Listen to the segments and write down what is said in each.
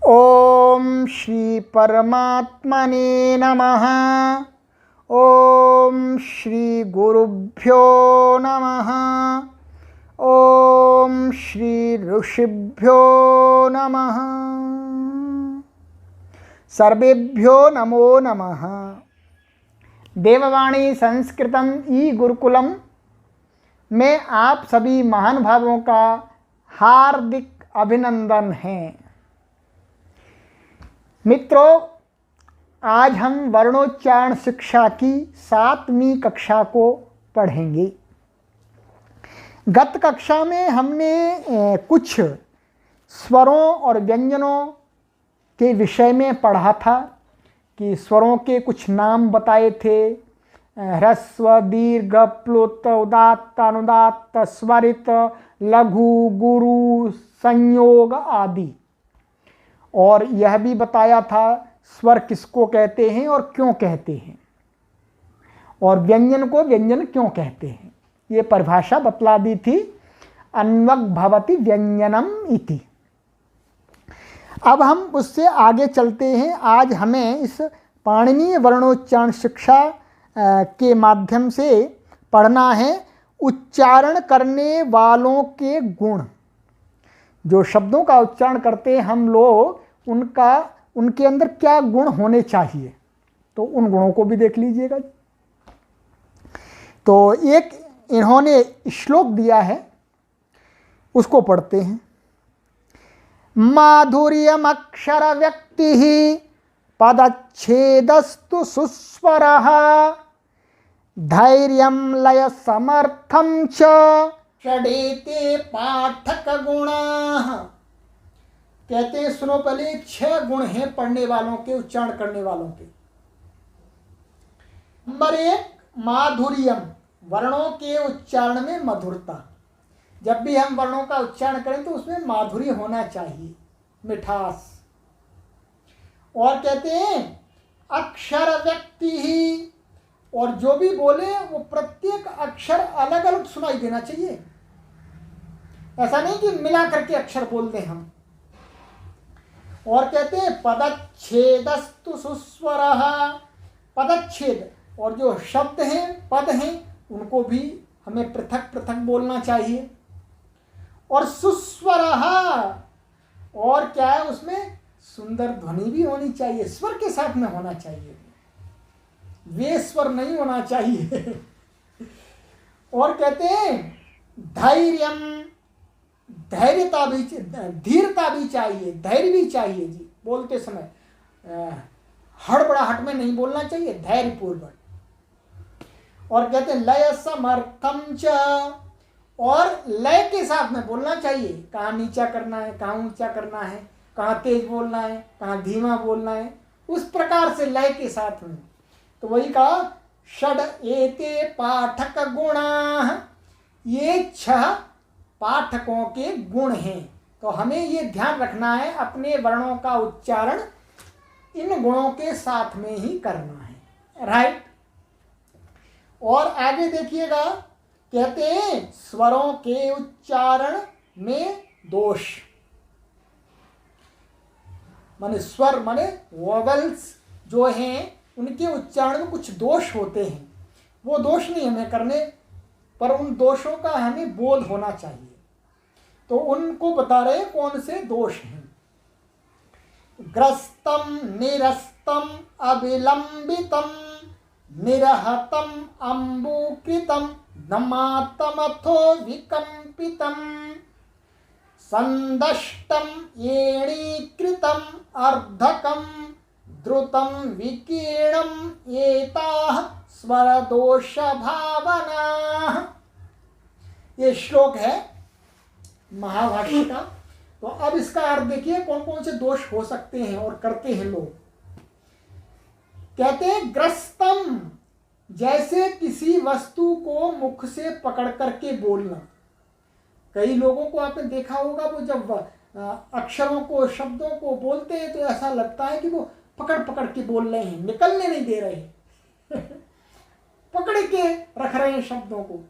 ओम श्री परमात्मने नमः। ओम श्री गुरुभ्यो नमः। ओम श्री ऋषिभ्यो नमः। सर्वेभ्यो नमो नमः। देववाणी संस्कृतम ई गुरुकुलम में आप सभी महानुभावों का हार्दिक अभिनंदन है। मित्रों, आज हम वर्णोच्चारण शिक्षा की 7वीं कक्षा को पढ़ेंगे। गत कक्षा में हमने कुछ स्वरों और व्यंजनों के विषय में पढ़ा था कि स्वरों के कुछ नाम बताए थे। ह्रस्व, दीर्घ, प्लुत, उदात्त, अनुदात्त, स्वरित, लघु, गुरु, संयोग आदि। और यह भी बताया था स्वर किसको कहते हैं और क्यों कहते हैं, और व्यंजन को व्यंजन क्यों कहते हैं। ये परिभाषा बतला दी थी, अन्वग भवति व्यंजनम इति। अब हम उससे आगे चलते हैं। आज हमें इस पाणिनीय वर्णोच्चारण शिक्षा के माध्यम से पढ़ना है उच्चारण करने वालों के गुण। जो शब्दों का उच्चारण करते हैं हम लोग, उनके अंदर क्या गुण होने चाहिए, तो उन गुणों को भी देख लीजिएगा। तो एक इन्होंने श्लोक दिया है, उसको पढ़ते हैं। माधुर्यम अक्षर व्यक्ति पदच्छेदस्तु सुस्वरः धैर्यं लय समर्थं च षडेते पाठक गुणाः। कहते हैं, सुनो पहले, 6 गुण हैं पढ़ने वालों के, उच्चारण करने वालों के। नंबर 1 माधुर्यम, वर्णों के उच्चारण में मधुरता। जब भी हम वर्णों का उच्चारण करें तो उसमें माधुर्य होना चाहिए, मिठास। और कहते हैं अक्षर व्यक्ति ही, और जो भी बोले वो प्रत्येक अक्षर अलग अलग सुनाई देना चाहिए। ऐसा नहीं कि मिला करके अक्षर बोल दें हम। और कहते हैं पदच्छेदस्तु सुस्वरः, पदच्छेद, और जो शब्द हैं, पद हैं, उनको भी हमें पृथक पृथक बोलना चाहिए। और सुस्वरः, और क्या है, उसमें सुंदर ध्वनि भी होनी चाहिए, स्वर के साथ में होना चाहिए, वे स्वर नहीं होना चाहिए। और कहते हैं धैर्यम, धैर्यता भी, धीरता भी चाहिए, धैर्य भी चाहिए जी। बोलते समय हड़बड़ाहट में नहीं बोलना चाहिए, धैर्यपूर्वक। और कहते हैं लय समर्थम च, और लय के साथ में बोलना चाहिए। कहाँ नीचा करना है, कहाँ ऊंचा करना है, कहाँ तेज बोलना है, कहाँ धीमा बोलना है, उस प्रकार से लय के साथ में। तो वही कहा षड एते पाठक गुणाः, ये 6 पाठकों के गुण हैं। तो हमें ये ध्यान रखना है, अपने वर्णों का उच्चारण इन गुणों के साथ में ही करना है, राइट। और आगे देखिएगा, कहते हैं स्वरों के उच्चारण में दोष, माने स्वर माने वोवेल्स जो हैं, उनके उच्चारण में कुछ दोष होते हैं। वो दोष नहीं हमें करने, पर उन दोषों का हमें बोध होना चाहिए। तो उनको बता रहे कौन से दोष हैं। ग्रस्तम, निरस्तम, अविलंबितम, निरहतम, अम्बुकृतम, नमातम अथो विकम्पितम, संदष्टम, एणीकृतम, अर्धकम, द्रुतम, विकीर्णम, एताः स्वर दोष भावना। ये श्लोक है महाभाष्य का। तो अब इसका अर्थ देखिए, कौन कौन से दोष हो सकते हैं और करते हैं लोग। कहते हैं ग्रस्तम, जैसे किसी वस्तु को मुख से पकड़ करके बोलना। कई लोगों को आपने देखा होगा, वो जब अक्षरों को, शब्दों को बोलते हैं तो ऐसा लगता है कि वो पकड़ पकड़ के बोल रहे हैं, निकलने नहीं दे रहे। पकड़ के रख रहे हैं शब्दों को।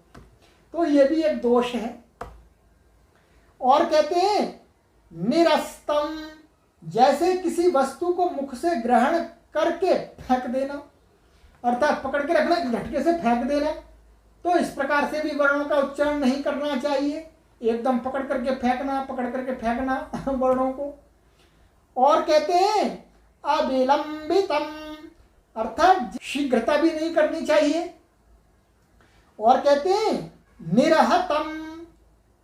तो ये भी एक दोष है। और कहते हैं निरस्तम, जैसे किसी वस्तु को मुख से ग्रहण करके फेंक देना, अर्थात पकड़ के रखना, झटके से फेंक देना, तो इस प्रकार से भी वर्णों का उच्चारण नहीं करना चाहिए। एकदम पकड़ करके फेंकना, पकड़ करके फेंकना वर्णों को। और कहते हैं अविलंबितम, अर्थात शीघ्रता भी नहीं करनी चाहिए। और कहते हैं निरहतम,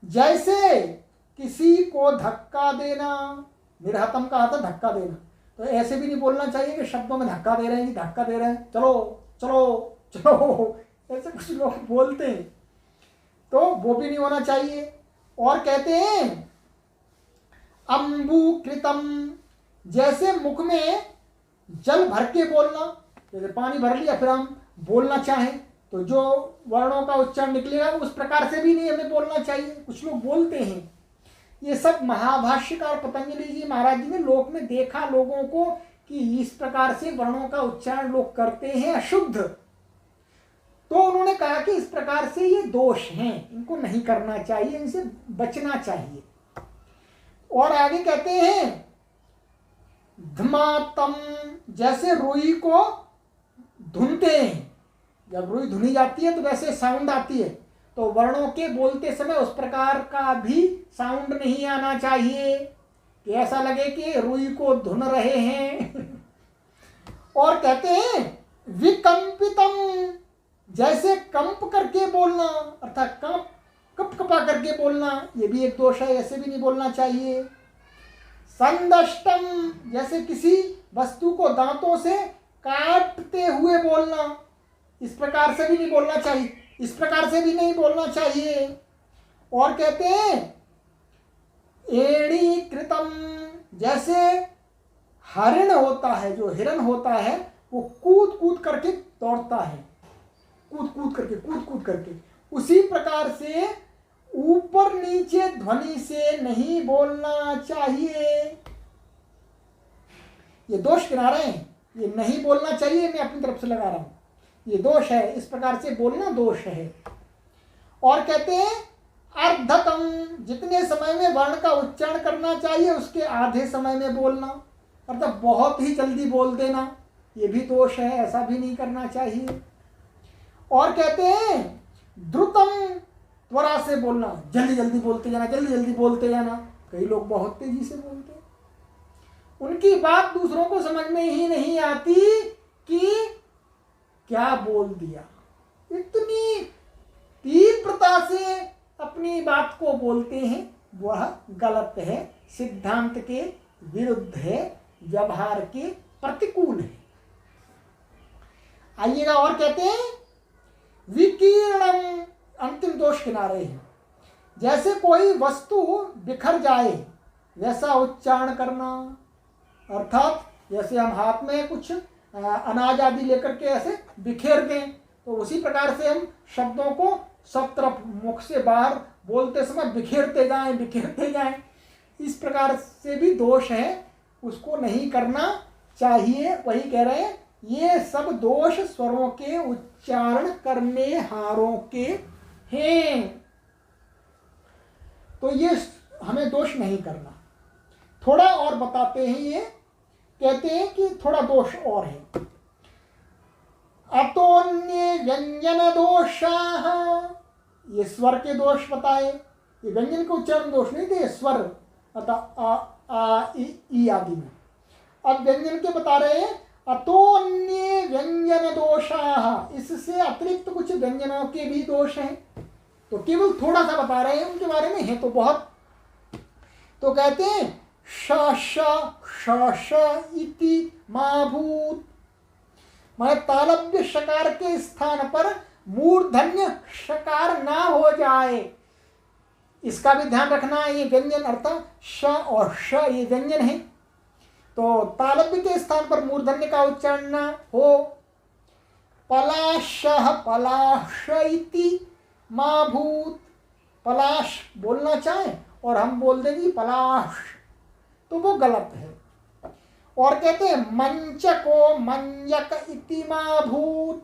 जैसे किसी को धक्का देना। निरहतम का अर्थ धक्का देना, तो ऐसे भी नहीं बोलना चाहिए कि शब्दों में धक्का दे रहे हैं, धक्का दे रहे हैं, चलो चलो चलो, ऐसे कुछ लोग बोलते हैं, तो वो भी नहीं होना चाहिए। और कहते हैं अम्बुकृतम, जैसे मुख में जल भर के बोलना, जैसे पानी भर लिया फिर हम बोलना चाहें तो जो वर्णों का उच्चारण निकलेगा उस प्रकार से भी नहीं हमें बोलना चाहिए, कुछ लोग बोलते हैं। ये सब महाभाष्यकार पतंजलि जी महाराज जी ने लोक में देखा लोगों को कि इस प्रकार से वर्णों का उच्चारण लोग करते हैं अशुद्ध, तो उन्होंने कहा कि इस प्रकार से ये दोष हैं, इनको नहीं करना चाहिए, इनसे बचना चाहिए। और आगे कहते हैं धमातम, जैसे रुई को धुनते हैं, जब रुई धुनी जाती है तो वैसे साउंड आती है, तो वर्णों के बोलते समय उस प्रकार का भी साउंड नहीं आना चाहिए कि ऐसा लगे कि रुई को धुन रहे हैं। और कहते हैं विकंपितम, जैसे कंप करके बोलना, अर्थात कप कपा करके बोलना, ये भी एक दोष है, ऐसे भी नहीं बोलना चाहिए। संदष्टम, जैसे किसी वस्तु को दांतों से काटते हुए बोलना, इस प्रकार से भी नहीं बोलना चाहिए, इस प्रकार से भी नहीं बोलना चाहिए। और कहते हैं एणीकृतम, जैसे हरिण होता है, जो हिरण होता है वो कूद कूद करके दौड़ता है, कूद कूद करके, उसी प्रकार से ऊपर नीचे ध्वनि से नहीं बोलना चाहिए। ये दोष गिना रहे हैं, ये नहीं बोलना चाहिए, मैं अपनी तरफ से लगा रहा हूं, ये दोष है, इस प्रकार से बोलना दोष है। और कहते हैं अर्धतम, जितने समय में वर्ण का उच्चारण करना चाहिए उसके आधे समय में बोलना, अर्थात बहुत ही जल्दी बोल देना, ये भी दोष है, ऐसा भी नहीं करना चाहिए। और कहते हैं द्रुतम, त्वरा से बोलना, जल्दी जल्दी बोलते जाना, जल्दी जल्दी बोलते जाना। कई लोग बहुत तेजी से बोलते हैं, उनकी बात दूसरों को समझ में ही नहीं आती कि क्या बोल दिया, इतनी तीव्रता से अपनी बात को बोलते हैं, वह गलत है, सिद्धांत के विरुद्ध है, व्यवहार के प्रतिकूल है। आइएगा और कहते हैं विकीर्णम, अंतिम दोष किनारे हैं, जैसे कोई वस्तु बिखर जाए वैसा उच्चारण करना, अर्थात जैसे हम हाथ में कुछ अनाज आदि लेकर के ऐसे बिखेर दें तो उसी प्रकार से हम शब्दों को सब तरफ मुख से बाहर बोलते समय बिखेरते जाएं, इस प्रकार से भी दोष है, उसको नहीं करना चाहिए। वही कह रहे हैं ये सब दोष स्वरों के उच्चारण करने हारों के हैं, तो ये हमें दोष नहीं करना। थोड़ा और बताते हैं, ये कहते हैं कि थोड़ा दोष और है, अतोन्य व्यंजन दोषाः, ये स्वर के दोष बताए, ये व्यंजन के उच्चारण दोष नहीं थे, स्वर अतः आ ई आदि में। अब व्यंजन के बता रहे हैं अतोन्य व्यंजन दोषाः, इससे अतिरिक्त कुछ व्यंजनों के भी दोष हैं, तो केवल थोड़ा सा बता रहे हैं, उनके बारे में है तो बहुत। तो कहते हैं श इति माभूत, माने तालव्य शकार के स्थान पर मूर्धन्य शकार ना हो जाए, इसका भी ध्यान रखना है। ये व्यंजन अर्थात श और श ये व्यंजन है, तो तालव्य के स्थान पर मूर्धन्य का उच्चारण ना हो। पलाशः पलाश इति माभूत, पलाश बोलना चाहे और हम बोल देंगे पलाश, तो वो गलत है। और कहते हैं मंचको मंजक इति माभूत,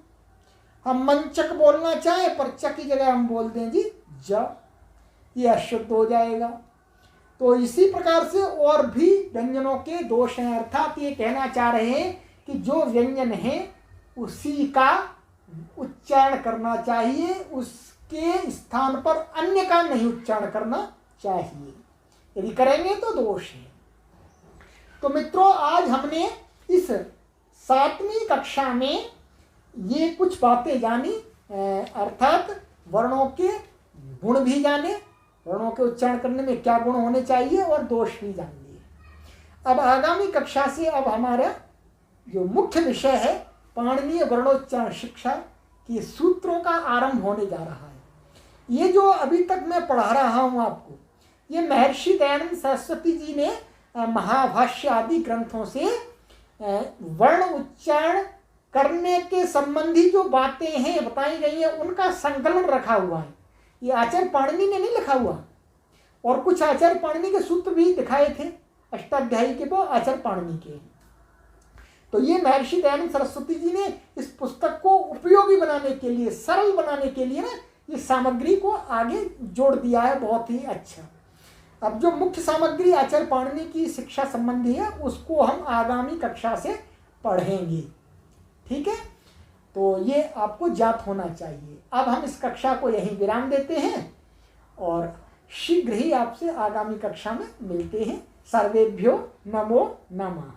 हम मंचक बोलना चाहे पर च की जगह हम बोल दें जी ज, ये अशुद्ध हो जाएगा। तो इसी प्रकार से और भी व्यंजनों के दोष हैं, अर्थात ये कहना चाह रहे हैं कि जो व्यंजन है उसी का उच्चारण करना चाहिए, उसके स्थान पर अन्य का नहीं उच्चारण करना चाहिए, यदि करेंगे तो दोष है। तो मित्रों, आज हमने इस 7वीं कक्षा में ये कुछ बातें जानी, अर्थात वर्णों के गुण भी जाने, वर्णों के उच्चारण करने में क्या गुण होने चाहिए, और दोष भी जान लिए। अब आगामी कक्षा से अब हमारा जो मुख्य विषय है पाणिनीय वर्णोच्चारण शिक्षा की सूत्रों का आरंभ होने जा रहा है। ये जो अभी तक मैं पढ़ा रहा हूँ आपको, ये महर्षि दयानंद सरस्वती जी ने महाभाष्य आदि ग्रंथों से वर्ण उच्चारण करने के संबंधी जो बातें हैं बताई गई हैं, उनका संकलन रखा हुआ है। ये आचार्य पाणिनि ने नहीं लिखा हुआ, और कुछ आचार्य पाणिनि के सूत्र भी दिखाए थे अष्टाध्यायी के, वो आचार्य पाणिनि के। तो ये महर्षि दयानंद सरस्वती जी ने इस पुस्तक को उपयोगी बनाने के लिए, सरल बनाने के लिए ना, ये सामग्री को आगे जोड़ दिया है, बहुत ही अच्छा। अब जो मुख्य सामग्री आचार्य पाणिनि की शिक्षा संबंधी है, उसको हम आगामी कक्षा से पढ़ेंगे, ठीक है। तो ये आपको ज्ञात होना चाहिए। अब हम इस कक्षा को यहीं विराम देते हैं और शीघ्र ही आपसे आगामी कक्षा में मिलते हैं। सर्वेभ्यो नमो नमः।